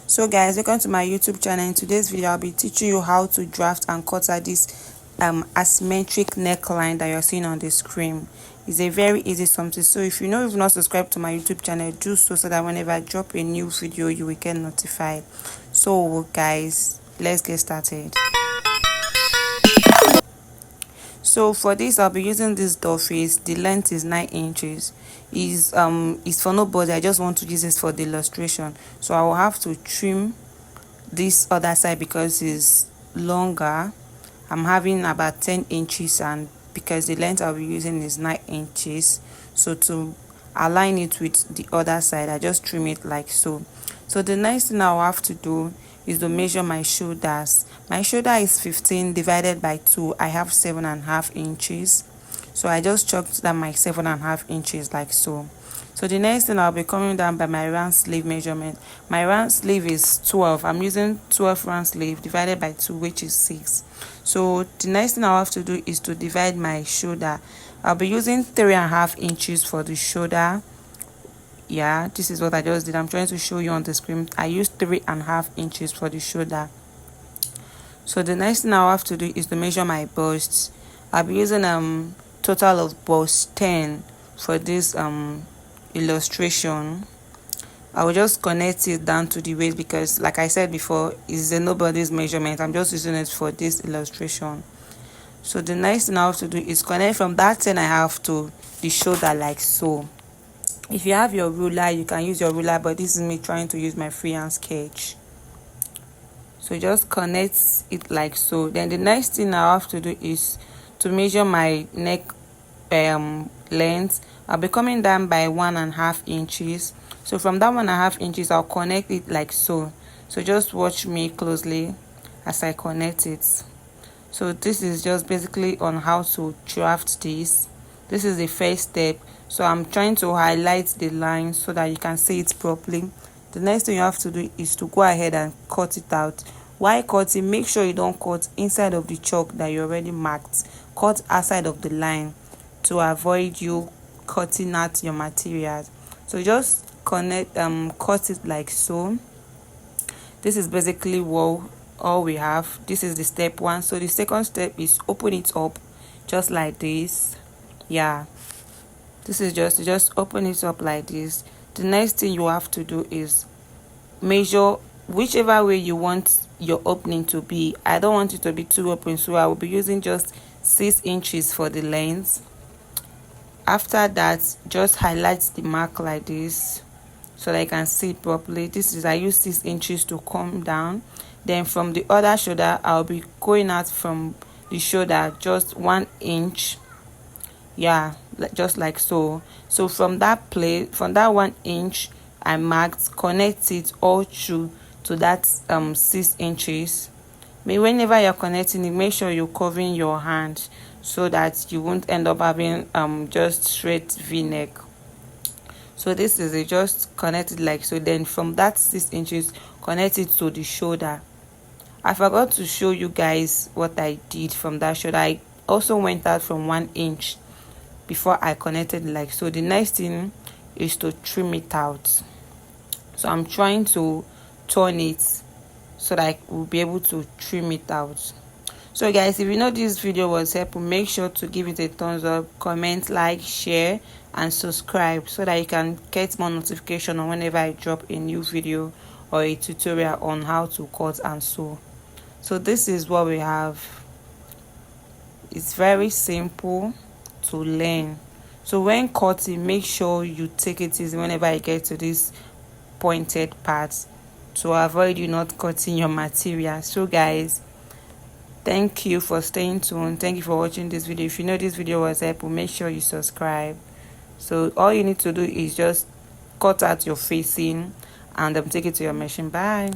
So guys, welcome to my YouTube channel. In today's video I'll be teaching you how to draft and cut out this asymmetric neckline that you're seeing on the screen. It's a very easy something, so if you know you've not subscribed to my YouTube channel, do so that whenever I drop a new video you will get notified. So guys, let's get started. So for this I'll be using this doll face. The length is 9 inches. Is for nobody. I just want to use this for the illustration, so I will have to trim this other side because it's longer. I'm having about 10 inches, and because the length I'll be using is 9 inches, so to align it with the other side I just trim it like so. So the next thing I'll have to do is to measure my shoulders. My shoulder is 15 divided by 2. I have 7.5 inches, so I just chalked down my 7.5 inches like so. So the next thing I'll be coming down by my round sleeve measurement. My round sleeve is 12. I'm using 12 round sleeve divided by 2, which is 6. So the next thing I'll have to do is to divide my shoulder. I'll be using 3.5 inches for the shoulder. Yeah, this is what I just did. I'm trying to show you on the screen. I used 3.5 inches for the shoulder. So the next thing I'll have to do is to measure my bust. I'll be using total of bust 10 for this illustration. I will just connect it down to the waist because, like I said before, it's a nobody's measurement. I'm just using it for this illustration. So the next thing I have to do is connect from that 10 I have to the shoulder like so. If you have your ruler, you can use your ruler, but this is me trying to use my freehand sketch. So just connect it like so. Then the next thing I have to do is to measure my neck length. I'll be coming down by 1.5 inches. So from that 1.5 inches I'll connect it like so. So just watch me closely as I connect it. So this is just basically on how to draft this. This is the first step. So I'm trying to highlight the line so that you can see it properly. The next thing you have to do is to go ahead and cut it out. While cutting, make sure you don't cut inside of the chalk that you already marked. Cut outside of the line to avoid you cutting out your materials. So just cut it like so. This is basically all we have. This is the step 1. So the second step is open it up just like this. Yeah, this is just open it up like this. The next thing you have to do is measure whichever way you want your opening to be. I don't want it to be too open, so I will be using just 6 inches for the length. After that, just highlight the mark like this so that you can see it properly. This is, I use 6 inches to come down. Then from the other shoulder, I'll be going out from the shoulder just 1 inch. Yeah, just like so. So from that place, from that 1 inch I marked, connect it all through to that 6 inches. Whenever you're connecting it, make sure you're covering your hand so that you won't end up having just straight v-neck. So this is it, just connect it like so. Then from that 6 inches, connect it to the shoulder. I forgot to show you guys what I did from that shoulder. I also went out from 1 inch before I connected like so. The next thing is to trim it out. So I'm trying to turn it so that I will be able to trim it out. So guys, if you know this video was helpful, make sure to give it a thumbs up, comment, like, share and subscribe so that you can get more notification on whenever I drop a new video or a tutorial on how to cut and sew. So this is what we have. It's very simple to learn. So when cutting, make sure you take it easy whenever you get to this pointed part to avoid you not cutting your material. So guys, thank you for staying tuned. Thank you for watching this video. If you know this video was helpful, make sure you subscribe. So all you need to do is just cut out your facing and take it to your machine. Bye.